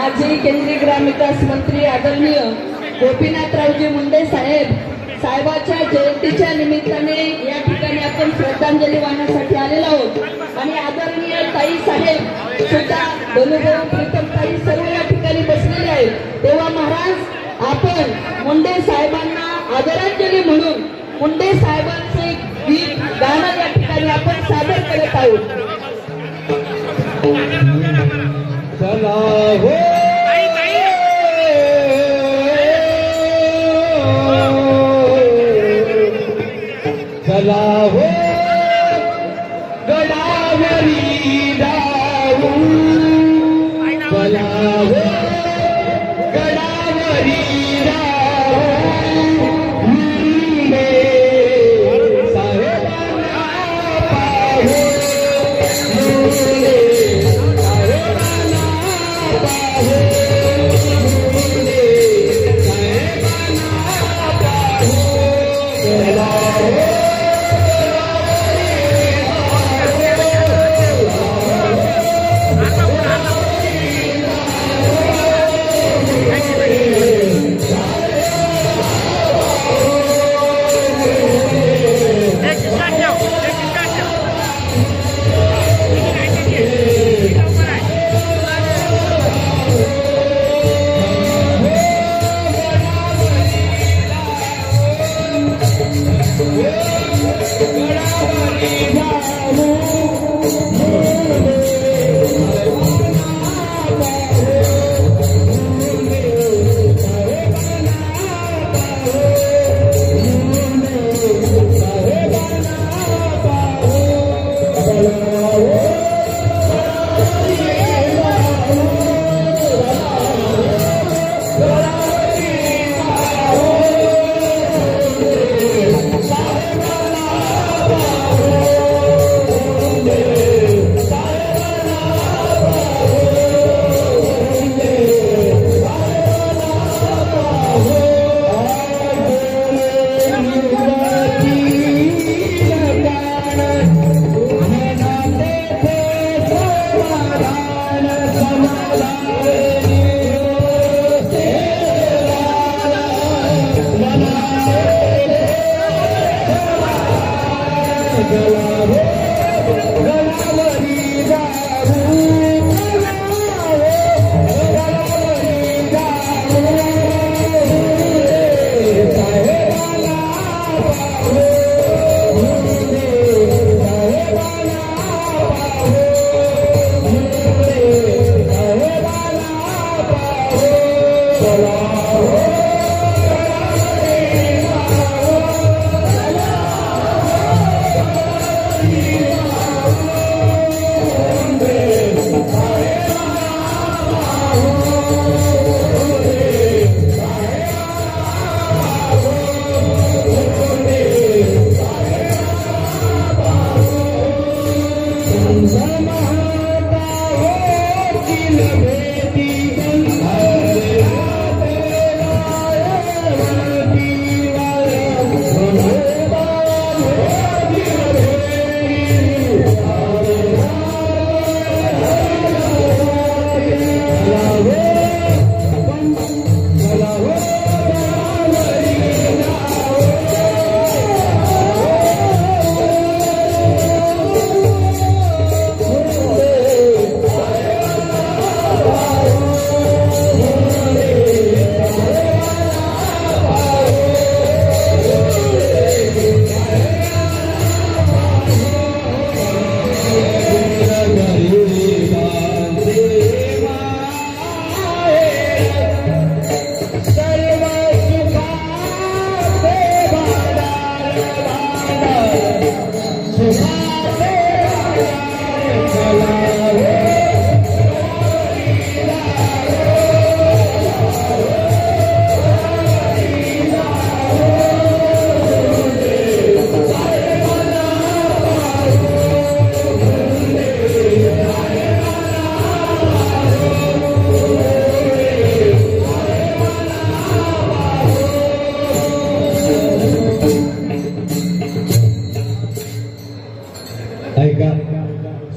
माजी केंद्रीय ग्रामविकास मंत्री आदरणीय गोपीनाथरावजी मुंडे साहेबाच्या जयंतीच्या निमित्ताने या ठिकाणी आपण श्रद्धांजली वाहण्यासाठी आलेलो आहोत आणि आदरणीय ताई साहेब सुद्धा धनुभाऊ प्रीतम ताई सर्व या ठिकाणी बसलेले आहेत। तेव्हा महाराज आपण मुंडे साहेबांना आदरांजली म्हणून मुंडे साहेबांचे गीत गाणं या ठिकाणी आपण सादर करत आहोत। चला हो चला हो गडावरी जाऊ चला हो गडावरी जाऊ मुंडे साहेबांना पाहू मुंडे साहेबांना पाहू मुंडे साहेबांना पाहू चला हो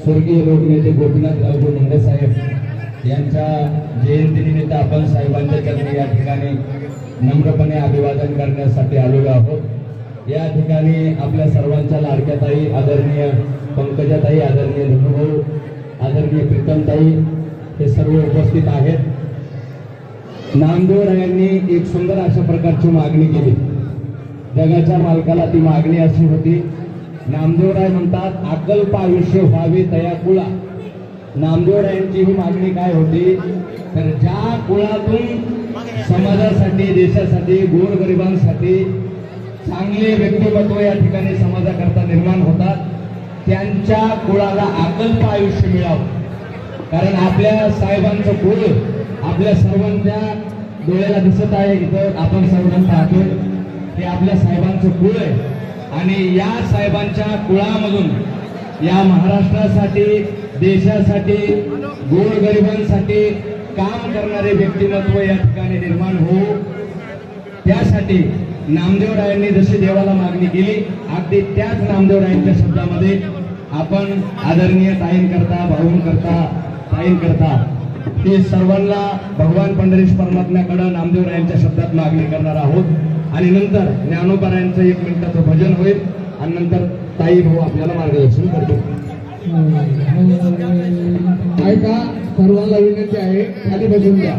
स्वर्गीय लोकनेते गोपीनाथरावजी मुंडे साहेब यांच्या जयंतीनिमित्त आपण साहेबांच्या चरणी या ठिकाणी नम्रपणे अभिवादन करण्यासाठी आलेलो आहोत। या ठिकाणी आपल्या सर्वांच्या लाडक्या ताई आदरणीय पंकजाताई, आदरणीय धनुभाऊ, आदरणीय प्रीतमताई हे सर्व उपस्थित आहेत। नामदेवरायांनी एक सुंदर अशा प्रकारची मागणी केली। जगाच्या मालकाला ती मागणी अशी होती, नामदेवराय म्हणतात अकल्प आयुष्य व्हावे तया कुळा। नामदेवरायांची ही मागणी काय होती, तर ज्या कुळातून समाजासाठी, देशासाठी, गोरगरिबांसाठी चांगले व्यक्तिमत्व या ठिकाणी समाजाकरता निर्माण होतात, त्यांच्या कुळाला अकल्प आयुष्य मिळावं। कारण आपल्या साहेबांचं कुळ आपल्या सर्वांच्या डोळ्याला दिसत आहे, इथं आपण सर्वजण पाहतोय हे आपल्या साहेबांचं कुळ आहे। आणि या साहेबांच्या कुळामधून या महाराष्ट्रासाठी, देशासाठी, गोरगरिबांसाठी काम करणारे व्यक्तिमत्व या ठिकाणी निर्माण होऊ, त्यासाठी नामदेवरायांनी जशी देवाला मागणी केली, अगदी त्याच नामदेवरायांच्या शब्दामध्ये आपण आदरणीय ताईंकरता, भाऊंकरता, ताईंकरता ते सर्वांना भगवान पंढरीश परमात्म्याकडे नामदेवरायांच्या शब्दात मागणी करणार आहोत। आणि नंतर ज्ञानोबारायांचं 1 मिनिटाचं भजन होईल आणि नंतर ताई भाऊ आपल्याला मार्गदर्शन करतो। ऐका, सर्वांना विनंती आहे, खाली बसून द्या।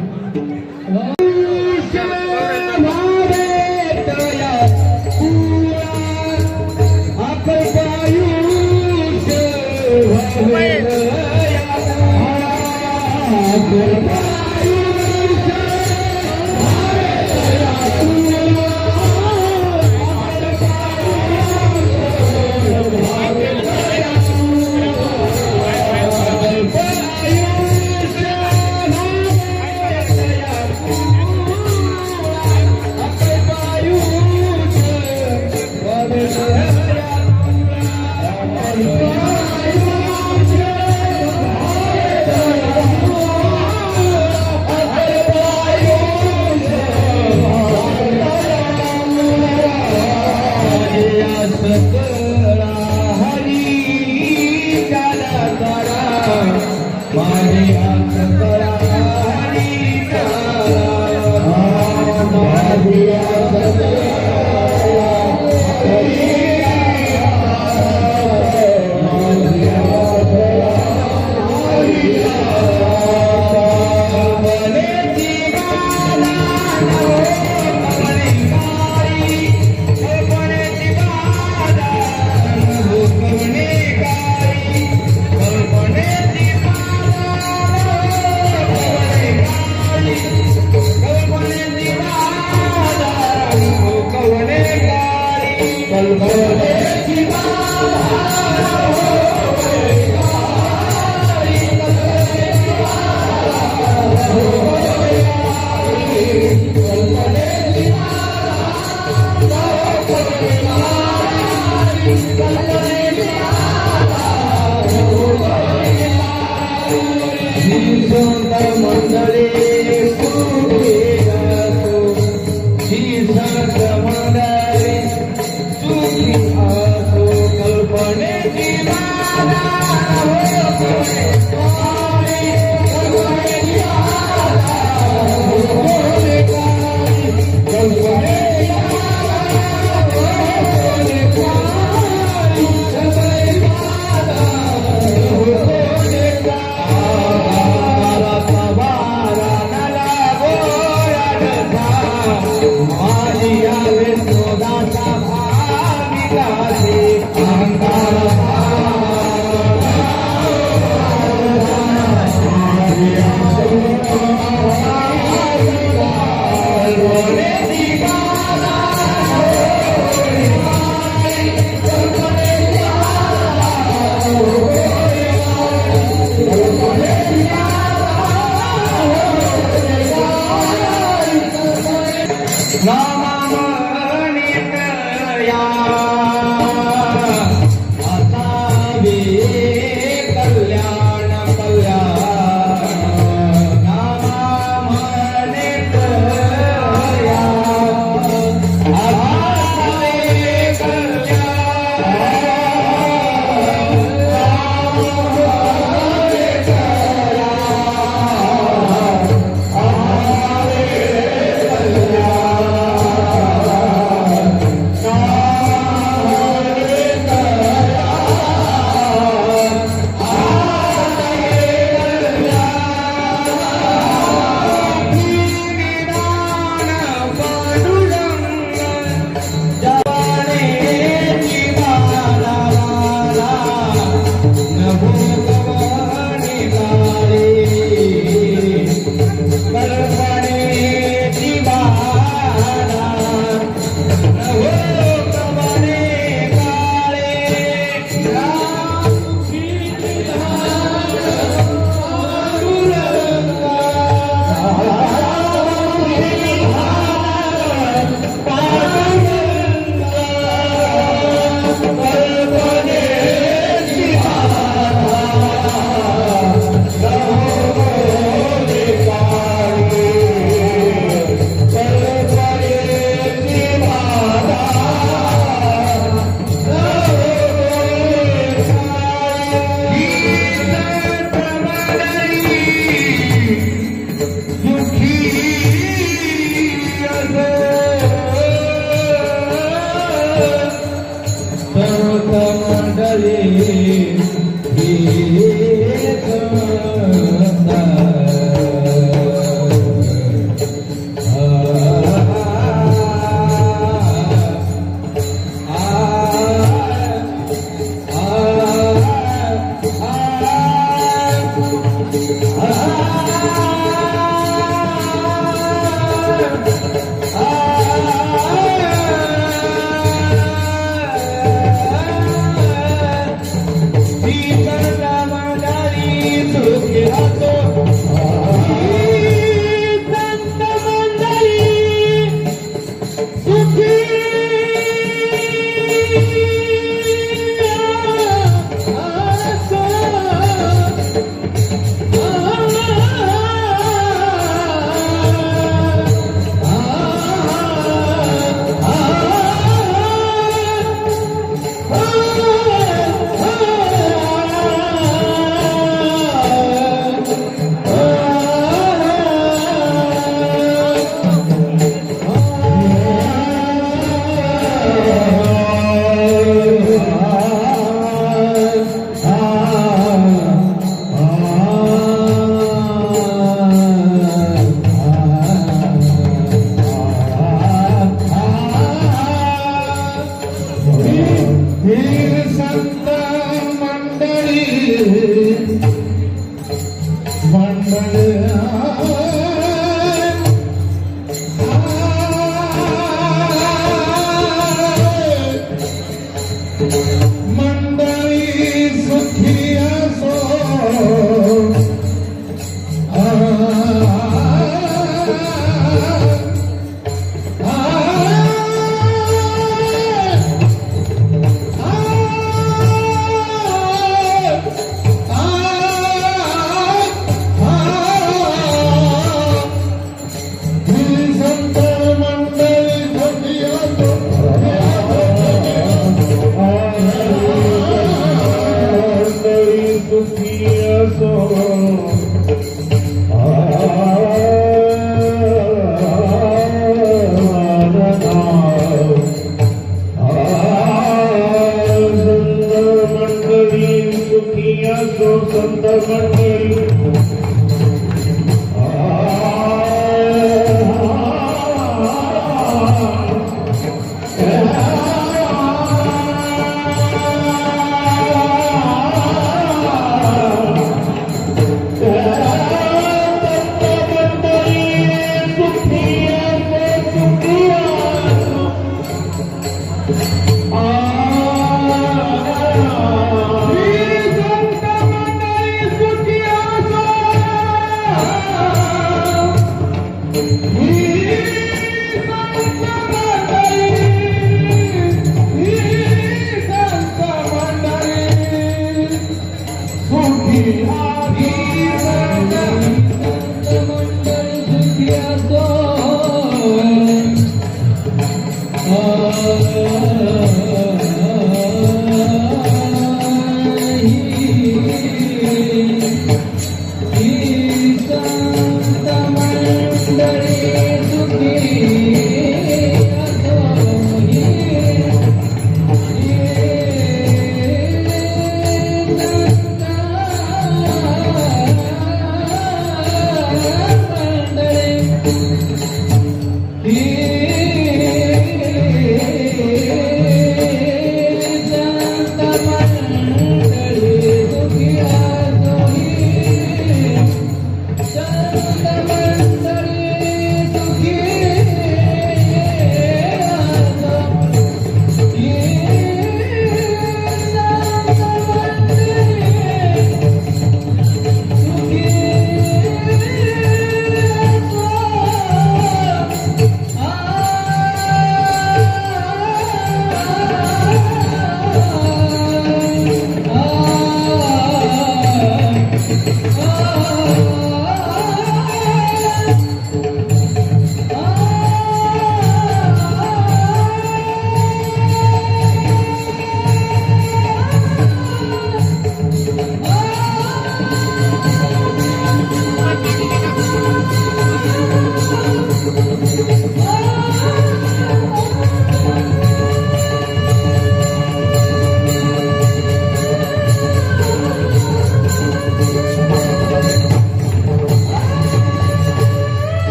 Oh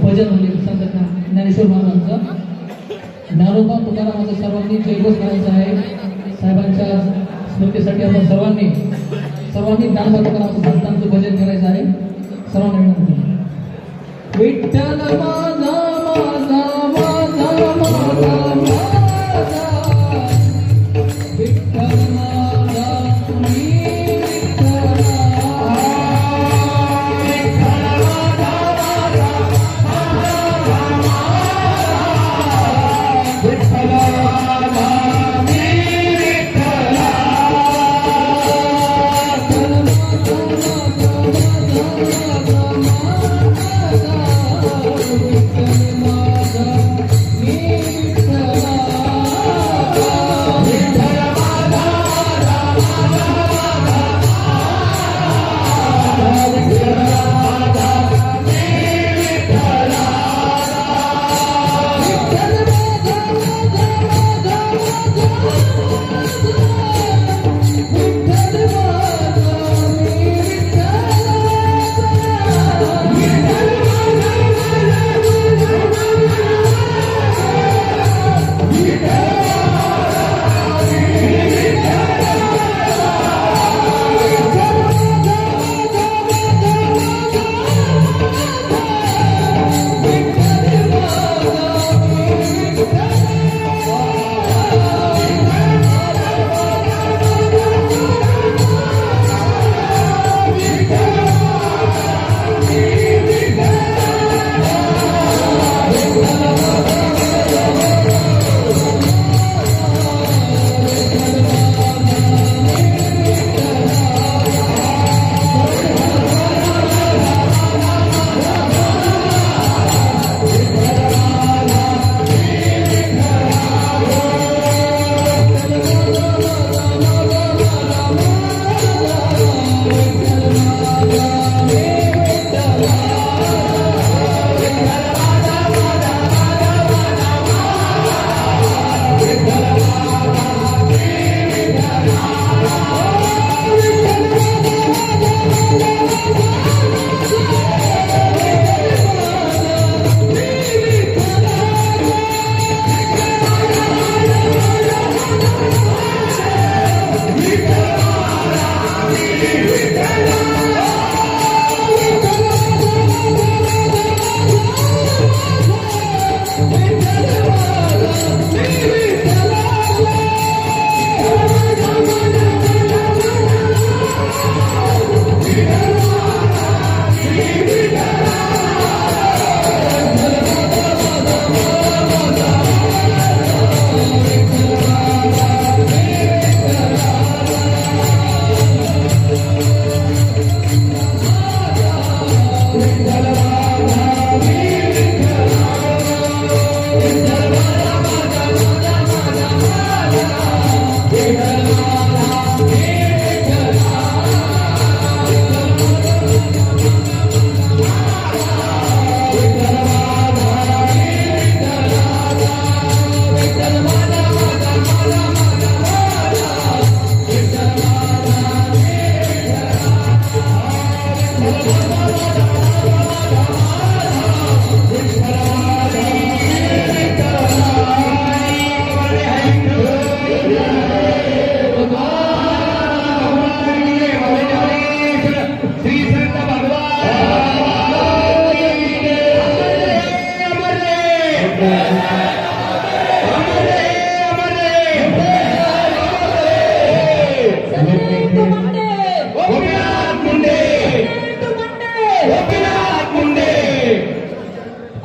भजन म्हणजे संत ज्ञानेश्वर महाराजांचं ज्ञानोबा तुकारामाचं सर्वांनी जयघोष करायचा आहे. साहेबांच्या स्मृतीसाठी आपण सर्वांनी ज्ञानोबा तुकारामाचं संतांचं भजन करायचं आहे. सर्वांना विनंती. विठ्ठल माझा माझा माझा माझा माझा विठ्ठल माझा मी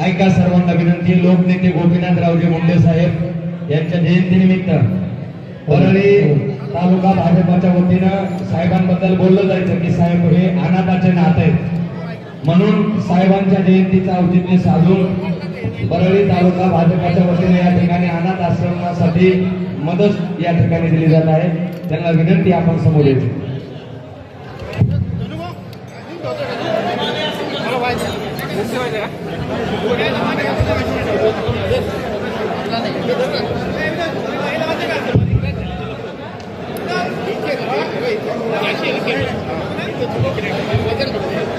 ऐका सर्वांना विनंती. लोकनेते गोपीनाथरावजी मुंडे साहेब यांच्या जयंतीनिमित्त परळी तालुका भाजपाच्या वतीनं साहेबांबद्दल बोललं जायचं की साहेब हे अनाथाचे नाथ आहेत, म्हणून साहेबांच्या जयंतीचं औचित्य साधून परळी तालुका भाजपाच्या वतीने या ठिकाणी अनाथ आश्रमासाठी मदत या ठिकाणी दिली जात आहे. त्यांना विनंती आपण समोर येते.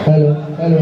हॅलो हॅलो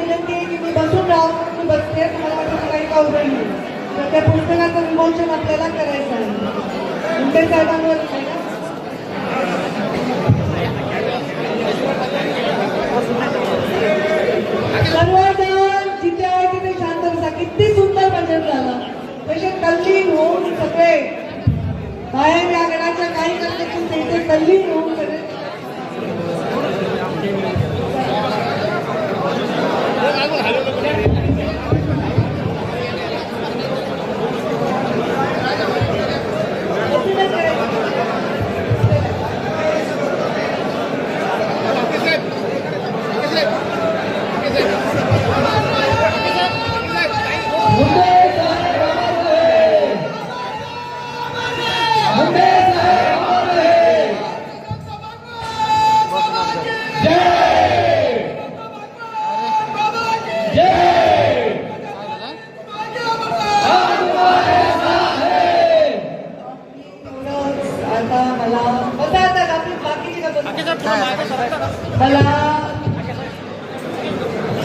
विनंती आहे की मी बसून राहून मी बसते मला वाटतं काही का उभं नाही तर त्या पुस्तकाचं विमोचन आपल्याला करायचं आहे मुंडे साहेबांवर आहे ना सर्वजण जिथे आहे तिथे शांत बसा किती सुंदर भजन झालं तसे तल्लीन होऊन सगळे बाहेर या गणाच्या काही करण्याची तिथे तल्लीन होऊन सगळे आता मला बघा आता बाकीची का मला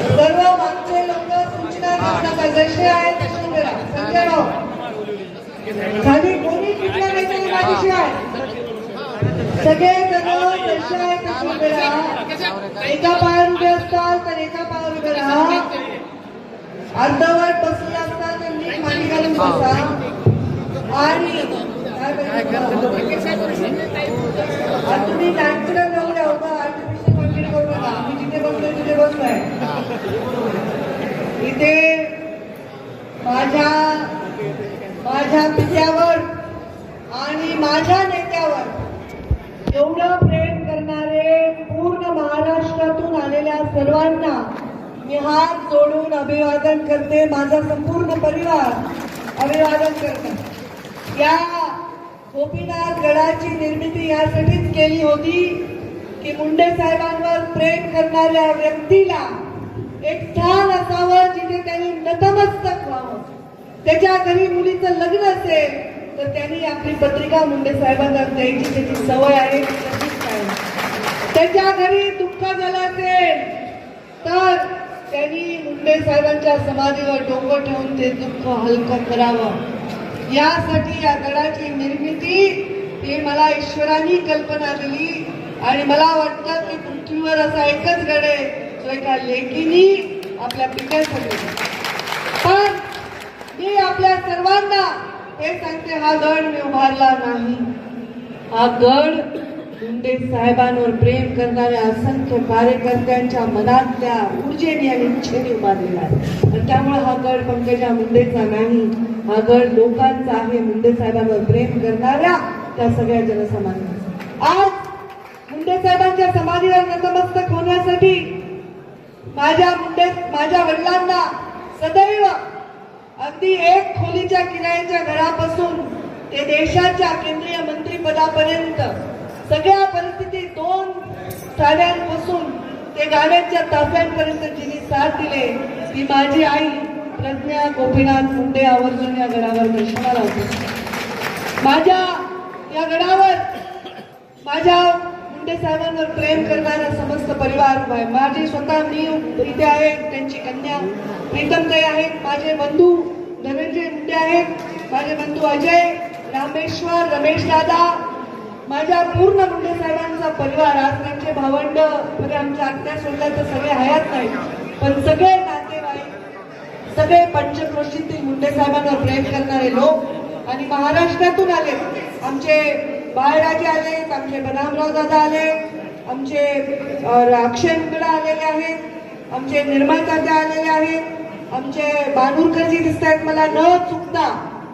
सर्व मागचे लोक सूचना करतात जसे आहेत तसे करा संजय राव खाली कोणी कुठल्या नाही माझ्याशी आहे सगळे जण जसे आहेत तसे उभे राहा एका पायावर उभे असतात तर एका पायावर उभे राहा अर्धवट बसले असतात तर नीट मांडी घालून बसा आणि तुम्ही नॅचरल राहू द्या होता आर्टिफिशियल कॉन्क्रीट करू नका मी जिथे बसलोय तिथे बसलोय इथे माझ्या पित्यावर आणि माझ्या नेत्यावर एवढं प्रेम करणारे पूर्ण महाराष्ट्रातून आलेल्या सर्वांना मी हात जोडून अभिवादन करते माझा संपूर्ण परिवार अभिवादन करते या गोपीनाथ गडाची निर्मिती यासाठीच केली होती की मुंडे साहेबांवर प्रेम करणाऱ्या व्यक्तीला एक स्थान असावं जिथे त्यांनी नतमस्तक व्हावं त्याच्या घरी मुलीचं लग्न असेल तर त्यांनी आपली पत्रिका मुंडे साहेबांना द्यायची त्याची सवय आहे त्याच्या घरी दुःख झालं असेल तर त्यांनी मुंडे साहेबांच्या समाधीवर डोकं ठेवून ते दुःख हलकं करावं यासाठी या गडाची निर्मिती ही मला ईश्वराने कल्पना दिली आणि मला वाटतं की पृथ्वीवर असा एकच गड आहे जो एका लेकीनी आपल्या पित्यासाठी पण मी आपल्या सर्वांना हे सांगते हा गड मी उभारला नाही हा गड मुंडे साहेबांवर प्रेम करणाऱ्या असंख्य कार्यकर्त्यांच्या मनातल्या ऊर्जेने आणि इच्छेने उभारलेला आहे आणि त्यामुळे हा गड पंकजा मुंडेचा नाही हा गड लोकांचा आहे मुंडे साहेबांवर प्रेम करणाऱ्या त्या सगळ्या जनसामान्यांचा आज मुंडे साहेबांच्या समाधीवर नतमस्तक होण्यासाठी माझ्या वडिलांना सदैव अगदी एक खोलीच्या किरायाच्या घरापासून ते देशाच्या केंद्रीय मंत्रिपदापर्यंत सगळ्या परिस्थितीत 2 साड्यांपासून ते गाड्यांच्या ताफ्यांपर्यंत जिने साथ दिले ती माझी आई प्रज्ञा गोपीनाथ मुंडे आवर्जून या गडावर दर्शनाला होते माझ्या या गडावर माझ्या मुंडे साहेबांवर प्रेम करणारा समस्त परिवार उभा आहे माझे स्वतः मी इथे आहे त्यांची कन्या प्रीतमताई आहेत माझे बंधू धनंजय मुंडे आहेत माझे बंधू अजय रामेश्वर रमेश दादा माझ्या पूर्ण मुंडे साहेबांचा परिवार आज त्यांचे भावंड म्हणजे आमच्या आत्या सोडल्या तर सगळे हयात नाही पण सगळे नातेवाईक सगळे पंचक्रोशीतील मुंडे साहेबांवर प्रेम करणारे लोक आणि महाराष्ट्रातून आले आमचे बाळराजे आले आमचे बदामराव दादा आले आमचे अक्षय मुगडा आलेले आहेत आमचे निर्मळ दादा आलेले आहेत आमचे बानूरकरजी दिसत आहेत मला न चुकता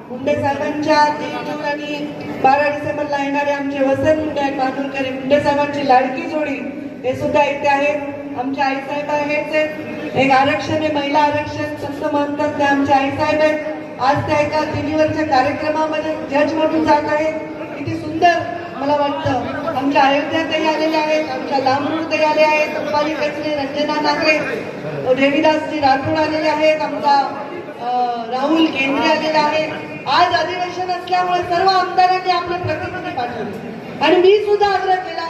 मुंडे साहेबांच्या 3 जून आणि 12 डिसेंबरला येणारे आमचे वसंत मुंडे आणि बानूरकर मुंडे साहेबांची लाडकी जोडी हे सुद्धा इथे आहेत आमच्या आईसाहेब आहेत एक आरक्षण आहे महिला आरक्षण संत म्हणतात ते आमच्या आईसाहेब आहेत आज त्या एका टीव्हीवरच्या कार्यक्रमामध्ये जज म्हणून जात आहेत किती सुंदर मला वाटतं आमच्या अयोध्याताई आलेल्या आहेत आमच्या लांबरूरताई आले आहेत अंबाली कचरे रंजना नागरे देवीदासजी राठोड आलेले आहेत आमचा राहुल केंद्रे आलेला आहे आज अधिवेशन असल्यामुळे सर्व आमदारांनी आपले प्रतिनिधी पाठवले आणि मी सुद्धा आग्रह केला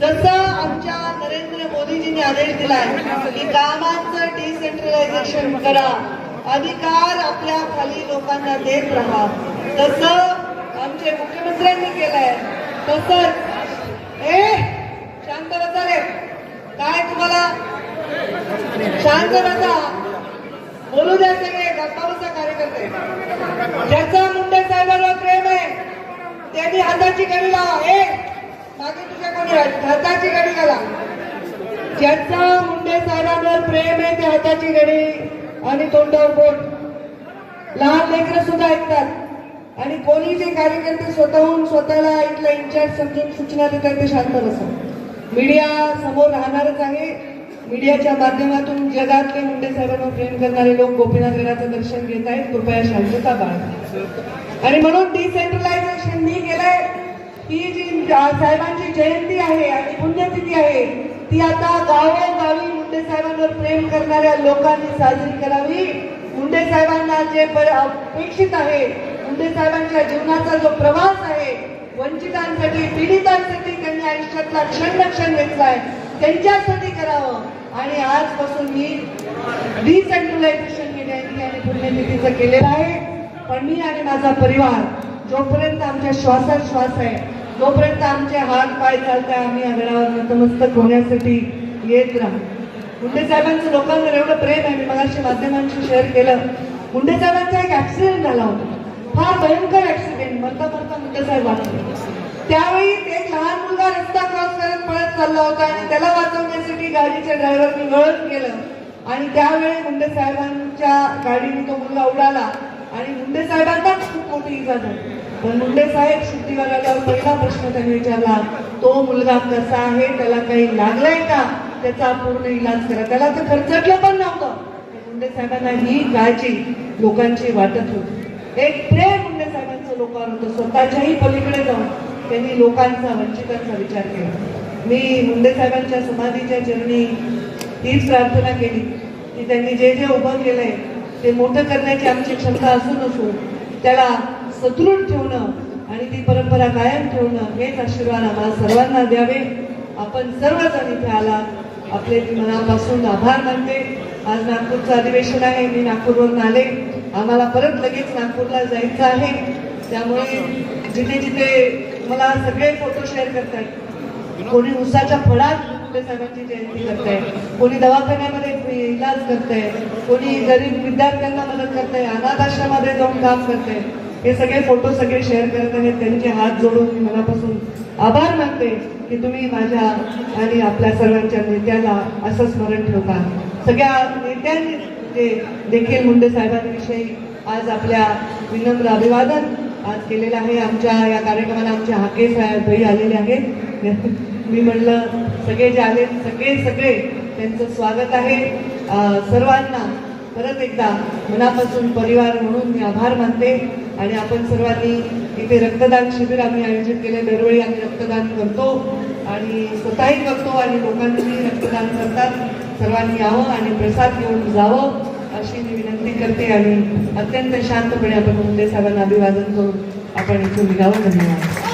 जसं आमच्या नरेंद्र मोदीजींनी आदेश दिलाय की कामांचं डिसेंट्रलायझेशन करा, अधिकार आपल्या खाली लोकांना देत राहा. तसं आमचे मुख्यमंत्र्यांनी केलंय. तसंच शांत बसा रे, काय तुम्हाला शांत बसा, बोलू द्या सगळे, गप्पा बसा कार्यकर्ते. ज्याचा मुंडे साहेबांवर प्रेम आहे त्यांनी हाताची घडी लावा. मागे तुझ्या कोणी हाताची घडी घाला. ज्याचा मुंडे साहेबांवर प्रेम आहे ते हाताची घडी आणि तोंडावर बोट. लहान लेकरं सुद्धा ऐकतात आणि कोणी जे कार्यकर्ते स्वतःहून स्वतःला इथला इन्चार्ज समजून सूचना देतात ते शांत बसा. मीडिया समोर राहणारच आहे. मीडियाच्या माध्यमातून जगातले मुंडे साहेबांवर प्रेम करणारे लोक गोपीनाथगडाचं दर्शन घेत आहेत. कृपया शांतता बाळगा. आणि म्हणून डिसेंट्रलायझेशन मी केलंय. ही जी साहेबांची जयंती आहे आणि पुण्यतिथी आहे ती आता गावोगावी मुंडे साहेबांवर प्रेम करणाऱ्या लोकांनी साजरी करावी. मुंडे साहेबांना जे अपेक्षित आहे, मुंडे साहेबांच्या जीवनाचा जो प्रवास आहे, वंचितांसाठी, पीडितांसाठी त्यांनी आयुष्यातला क्षण घेतलाय, त्यांच्यासाठी करावं. आणि आजपासून मी डिसेंट्रलायझेशन जयंती आणि पुण्यतिथीचं केलेलं आहे. पण मी आणि माझा परिवार जोपर्यंत आमच्या श्वासात श्वास आहे, तोपर्यंत आमचे हात पाय चालताय, आम्ही आदरावर नतमस्तक होण्यासाठी येत राहू. मुंडे साहेबांचं लोकांवर एवढं प्रेम आहे. मी मगाशी माध्यमांशी शेअर केलं. मुंडे साहेबांचा एक ऍक्सिडेंट झाला होता, फार भयंकर ऍक्सिडेंट. मरता मुंडे साहेब वाचले. त्यावेळी एक लहान मुलगा रस्ता क्रॉस करत पळत चालला होता आणि त्याला वाचवण्यासाठी गाडीच्या ड्रायव्हरनी वळण केलं आणि त्यावेळी मुंडे साहेबांच्या गाडीने तो मुलगा उडाला आणि मुंडे साहेबांनाच खूप मोठी इजा झाली. पण मुंडे साहेब शुद्धीवर आल्यावर पहिला प्रश्न त्यांनी विचारला, तो मुलगा कसा आहे, त्याला काही लागलंय का, त्याचा पूर्ण इलाज करा. त्याला तर खर्चटलं पण नव्हतं. मुंडे साहेबांना ही काळजी लोकांची वाटत होती. एक प्रेम मुंडे साहेबांचं लोकांवर होतं. स्वतःच्याही पलीकडे जाऊन त्यांनी लोकांचा, वंचितांचा विचार केला. मी मुंडे साहेबांच्या समाधीच्या चरणी हीच प्रार्थना केली की त्यांनी जे जे उभं केलंय ते मोठं करण्याची आमची क्षमता असू नसू त्याला सदृढ ठेवणं आणि ती परंपरा कायम ठेवणं हेच आशीर्वाद आम्हाला सर्वांना द्यावे. आपण सर्वजण इथे आला, आपले मी मनापासून आभार मानते. आज नागपूरचं अधिवेशन आहे. मी नागपूरवरून आले. आम्हाला परत लगेच नागपूरला जायचं आहे. त्यामुळे जिथे जिथे मला सगळे फोटो शेअर करतायत. कोणी उसाच्या फळात मुंडे साहेबांची जयंती करताय, कोणी दवाखान्यामध्ये इलाज करताय, कोणी गरीब विद्यार्थ्यांना मदत करताय, अनाथ आश्रमामध्ये जाऊन काम करताय. हे सगळे फोटो सगळे शेअर करत आहेत. त्यांचे हात जोडून मी मनापासून आभार मानते की तुम्ही माझ्या आणि आपल्या सर्वांच्या नेत्याला असं स्मरण ठेवता. सगळ्या नेत्यांनी देखील मुंडे साहेबांविषयी आज आपल्या विनम्र अभिवादन आज केलेलं आहे. आमच्या या कार्यक्रमाला आमचे हाके साहेबही आलेले आहेत. मी म्हणलं सगळे जे आले सगळे त्यांचं स्वागत आहे. सर्वांना परत एकदा मनापासून परिवार म्हणून मी आभार मानते. आणि आपण सर्वांनी इथे रक्तदान शिबिर आम्ही आयोजित केले. दरवेळी आम्ही रक्तदान करतो आणि स्वतःही करतो आणि लोकांनी रक्तदान करतात. सर्वांनी यावं आणि प्रसाद घेऊन जावं अशी मी विनंती करते. आणि अत्यंत शांतपणे आपण मुंडे साहेबांना अभिवादन करून आपण इथून निघावं. धन्यवाद.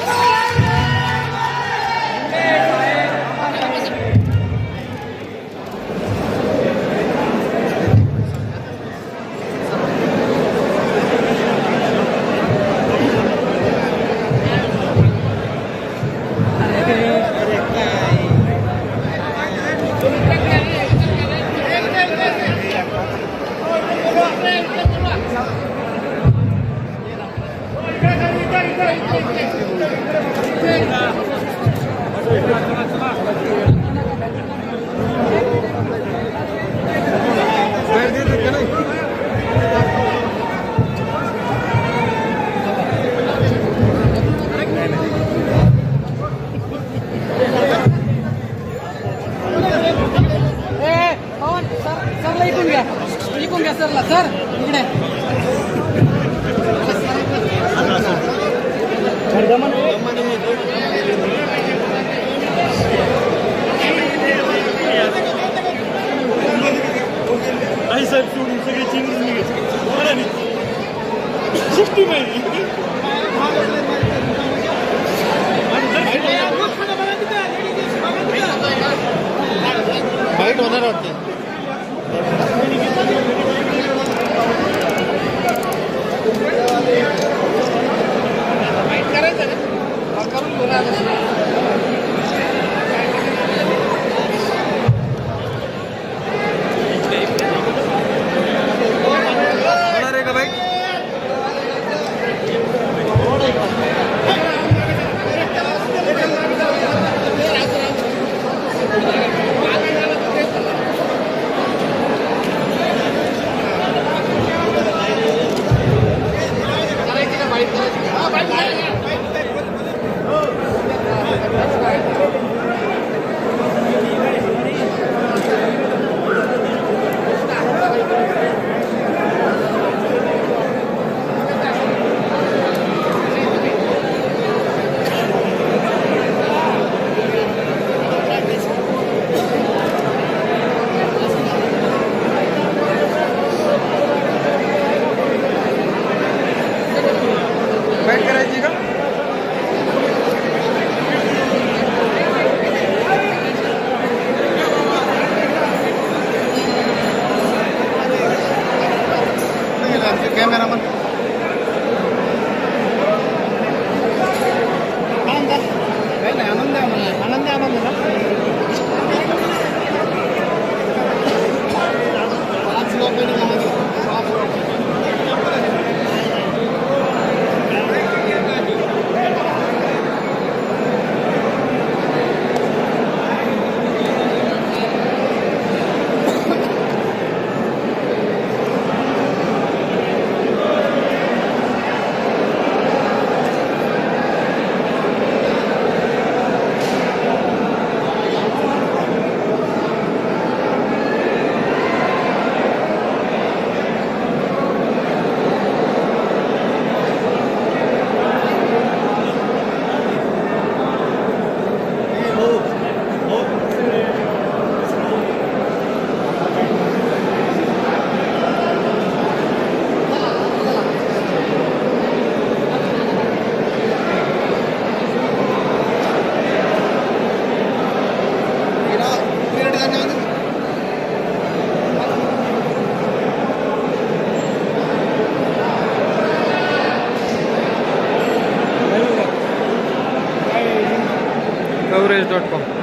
सर इकडे आई साहेब सोडून सगळे चेंजेस निघायचे शिफ्टी पाहिजे. बाईट होणार वाटते. Cameraman Anand Anand coverage.com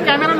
camera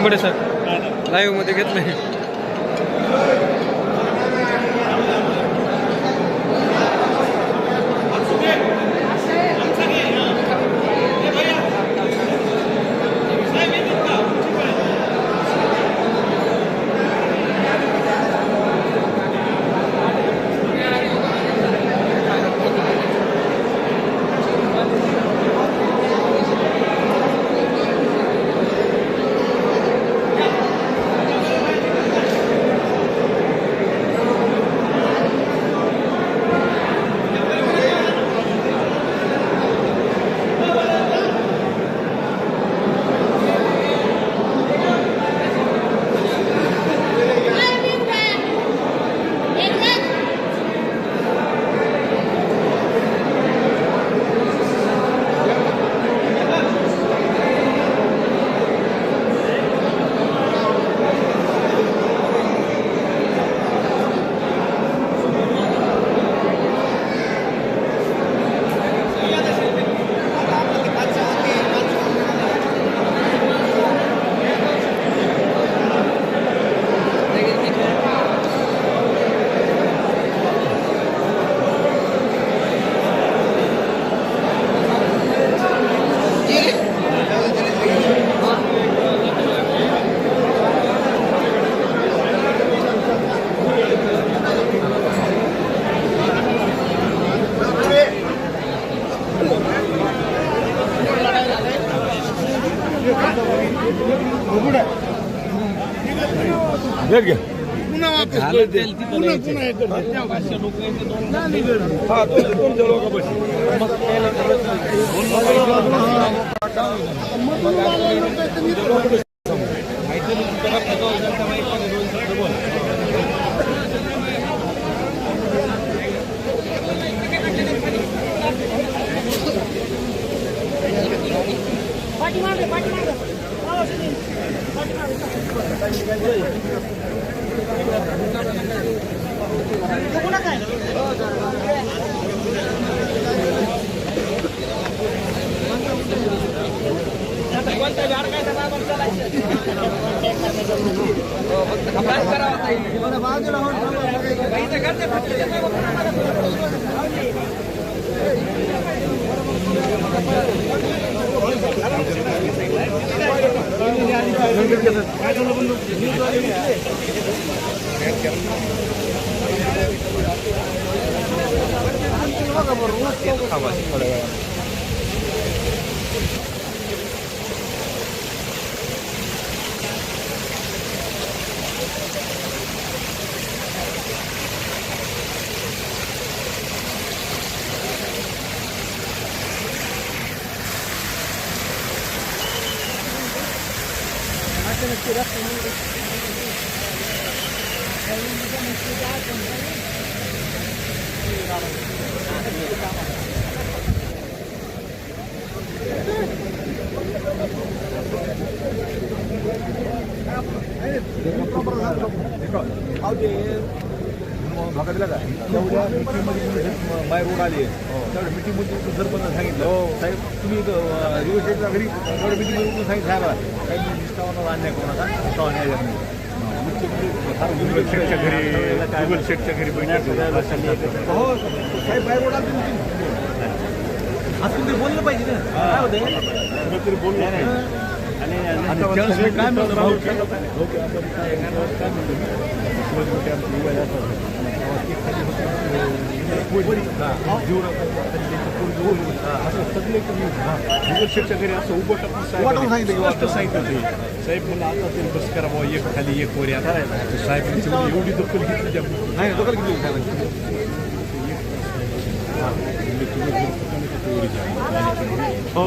निंबडे sir live मध्ये घेतलंय. बाय रोड आली तेवढ्या मिटिंगमध्ये सरपंच सांगितलं साहेब तुम्ही युनिव्हर्सिटीच्या घरी तेवढ्या मिटिंगमध्ये सांगितलं साहेब काही निष्ठावानावर अन्याय करू नका निष्ठा अन्याय गुगल शेटच्या घरी हो साहेब बाय रोड आली आज तुम्ही बोललं पाहिजे ना काय होतं तरी बोललं आणि काय म्हणतो शेटच्या घरी असं उभं टाकून सांगितलं साहेब मला आता ते बस करावं एक खाली एक वर साहेब एवढी दखल घेतली नाही दखल घेतली हो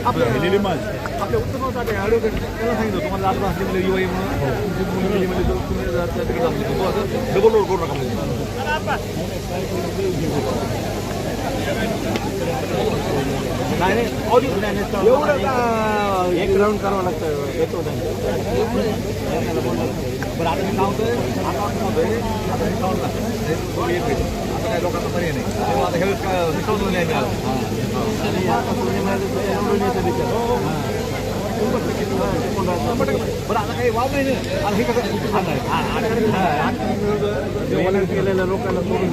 आपल्या गेलेली माल आपल्या उत्तम ॲडव्होकेट त्याला सांगितलं तुम्हाला आता असले युवाई म्हणून डबल रोड करू नका नाही एवढं एक राऊंड करावं लागतं येतो बरं आता मी लावतोय आता मी लावतोय आता मी लावून लागतं काही लोकांना पर्याय नाही तेव्हा आता ह्यावेळेस काय समजून नाही मिळालं आणि आता बरं आता काही वाद नाही ना आता हे कसं केलेल्या लोकांना सोडून